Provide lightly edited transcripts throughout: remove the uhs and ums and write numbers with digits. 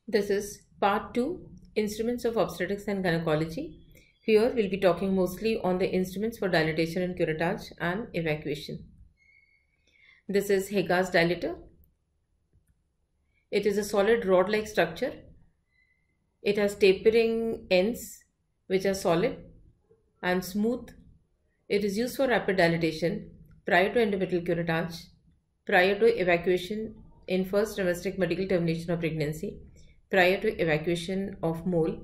This is part 2, Instruments of Obstetrics and Gynecology. Here we'll be talking mostly on the instruments for dilatation and curettage and evacuation. This is Hegar's dilator. It is a solid rod-like structure. It has tapering ends which are solid and smooth. It is used for rapid dilatation prior to endometrial curettage, prior to evacuation in first trimesteric medical termination of pregnancy, prior to evacuation of mole,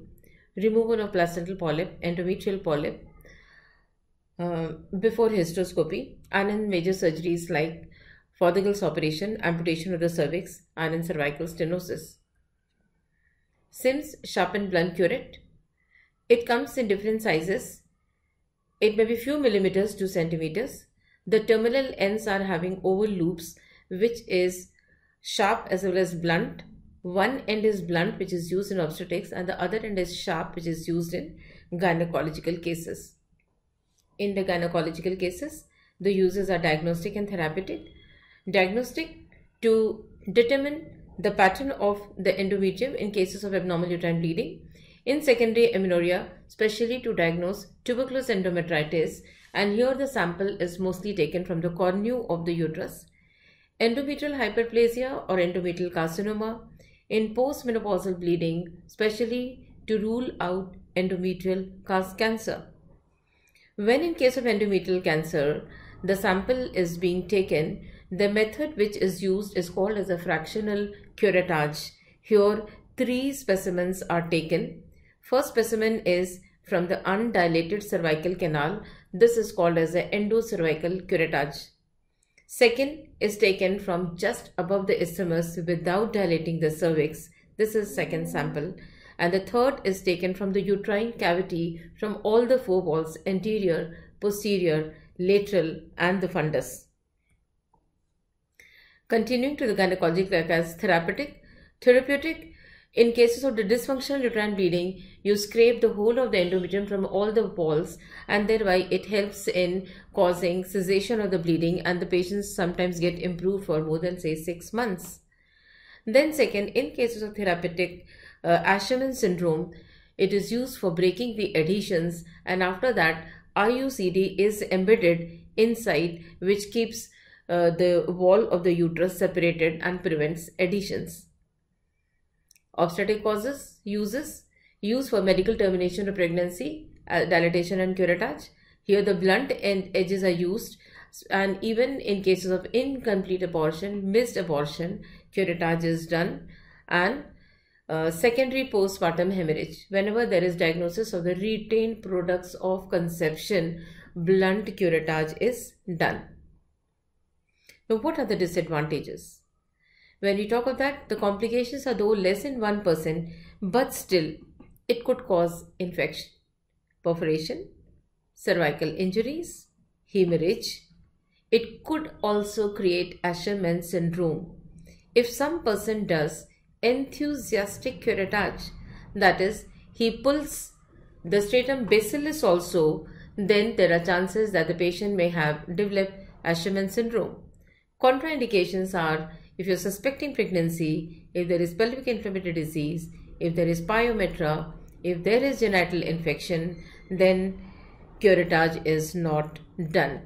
removal of placental polyp, endometrial polyp, before hysteroscopy, and in major surgeries like Fothergill's operation, amputation of the cervix, and in cervical stenosis. Sims sharpened blunt curette. It comes in different sizes. It may be few millimeters to centimeters. The terminal ends are having oval loops, which is sharp as well as blunt. One end is blunt, which is used in obstetrics, and the other end is sharp, which is used in gynecological cases. In the gynecological cases, the uses are diagnostic and therapeutic. Diagnostic to determine the pattern of the endometrium in cases of abnormal uterine bleeding. In secondary amenorrhea, specially to diagnose tuberculous endometritis, and here the sample is mostly taken from the cornu of the uterus. Endometrial hyperplasia or endometrial carcinoma in postmenopausal bleeding, specially to rule out endometrial cancer. When in case of endometrial cancer, the sample is being taken, the method which is used is called as a fractional curettage. Here, 3 specimens are taken. First specimen is from the undilated cervical canal. This is called as a endocervical curettage. Second is taken from just above the isthmus without dilating the cervix. This is second sample. And the third is taken from the uterine cavity from all the 4 walls, anterior, posterior, lateral, and the fundus. Continuing to the gynecological as therapeutic, in cases of the dysfunctional uterine bleeding, you scrape the whole of the endometrium from all the walls, and thereby it helps in causing cessation of the bleeding, and the patients sometimes get improved for more than say 6 months. Then second, in cases of therapeutic Asherman syndrome, it is used for breaking the adhesions, and after that IUCD is embedded inside, which keeps the wall of the uterus separated and prevents adhesions. Obstetric causes, uses for medical termination of pregnancy, dilatation and curettage. Here the blunt end edges are used, and even in cases of incomplete abortion, missed abortion, curettage is done. And secondary postpartum hemorrhage. Whenever there is diagnosis of the retained products of conception, blunt curettage is done. Now, what are the disadvantages? When we talk of that, the complications are though less than 1%, but still it could cause infection, perforation, cervical injuries, hemorrhage. It could also create Asherman syndrome. If some person does enthusiastic curettage, that is, he pulls the stratum basilis also, then there are chances that the patient may have developed Asherman syndrome. Contraindications are if you're suspecting pregnancy, if there is pelvic inflammatory disease, if there is pyometra, if there is genital infection, then curettage is not done.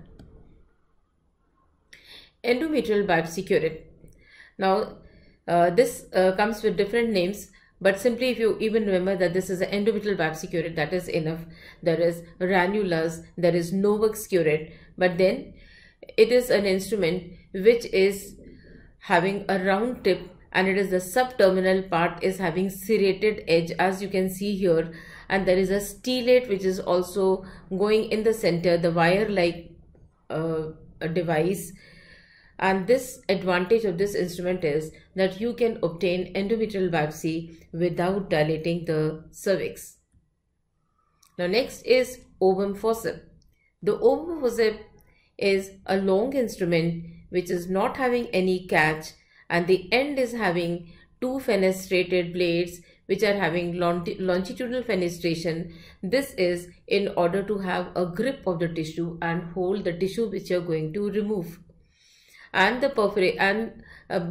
Endometrial biopsy curette. Now, this comes with different names, but simply if you even remember that this is an endometrial biopsy curette, that is enough. There is rannulas, there is Novak's curette, but then it is an instrument which is having a round tip, and it is the subterminal part is having serrated edge, as you can see here, and there is a stellate which is also going in the center, the wire like device. And this advantage of this instrument is that you can obtain endometrial biopsy without dilating the cervix. Now next is ovum forceps. The ovum forceps is a long instrument which is not having any catch, and the end is having 2 fenestrated blades which are having longitudinal fenestration. This is in order to have a grip of the tissue and hold the tissue which you are going to remove. And the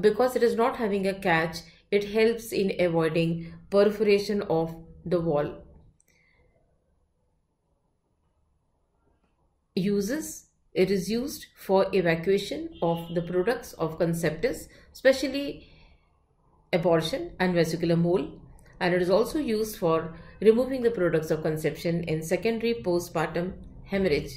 because it is not having a catch, It helps in avoiding perforation of the wall. Uses: it is used for evacuation of the products of conceptus, especially abortion and vesicular mole, and it is also used for removing the products of conception in secondary postpartum hemorrhage.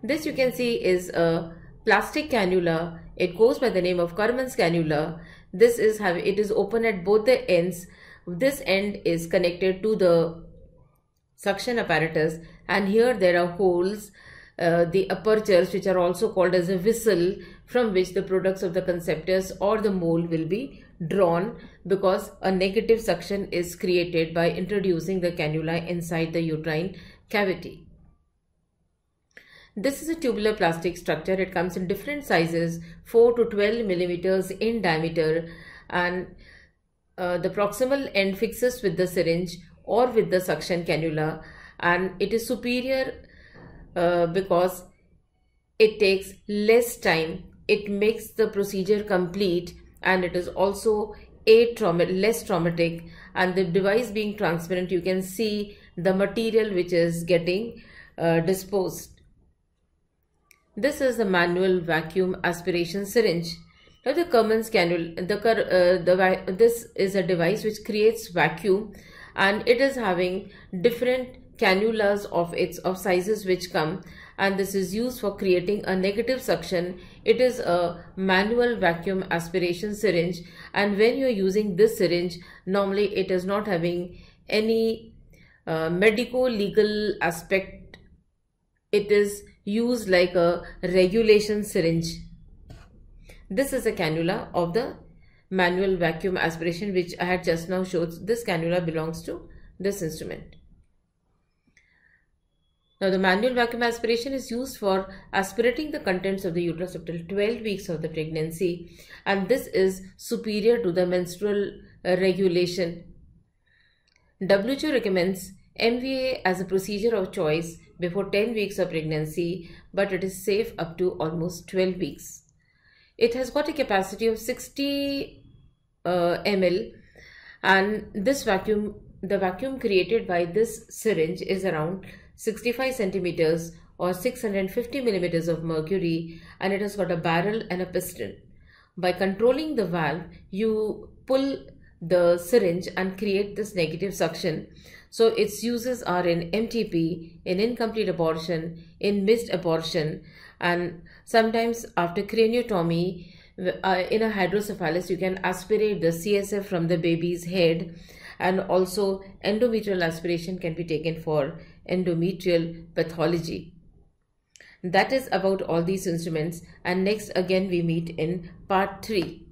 This you can see is a plastic cannula. It goes by the name of Karman's cannula. It is open at both the ends. This end is connected to the suction apparatus, and here there are holes, the apertures, which are also called as a whistle, from which the products of the conceptus or the mole will be drawn, because a negative suction is created by introducing the cannula inside the uterine cavity. This is a tubular plastic structure. It comes in different sizes, 4 to 12 millimeters in diameter, and the proximal end fixes with the syringe or with the suction cannula, and it is superior because it takes less time. It makes the procedure complete, and it is also less traumatic, and the device being transparent, you can see the material which is getting disposed. This is the manual vacuum aspiration syringe. Now the Karman's cannula, this is a device which creates vacuum, and it is having different cannulas of sizes which come, and this is used for creating a negative suction. It is a manual vacuum aspiration syringe, and when you are using this syringe, normally it is not having any medico-legal aspect. It is used like a regulation syringe. This is a cannula of the manual vacuum aspiration, which I had just now showed. This cannula belongs to this instrument. Now the manual vacuum aspiration is used for aspirating the contents of the uterus up till 12 weeks of the pregnancy, and this is superior to the menstrual regulation. WHO recommends MVA as a procedure of choice before 10 weeks of pregnancy, but it is safe up to almost 12 weeks. It has got a capacity of 60 ml, and the vacuum created by this syringe is around 65 centimeters or 650 millimeters of mercury, and it has got a barrel and a piston. By controlling the valve, you pull the syringe and create this negative suction. So its uses are in MTP, in incomplete abortion, in missed abortion, and sometimes after craniotomy in a hydrocephalus, you can aspirate the CSF from the baby's head, and also endometrial aspiration can be taken for endometrial pathology. That is about all these instruments, and next again we meet in part 3.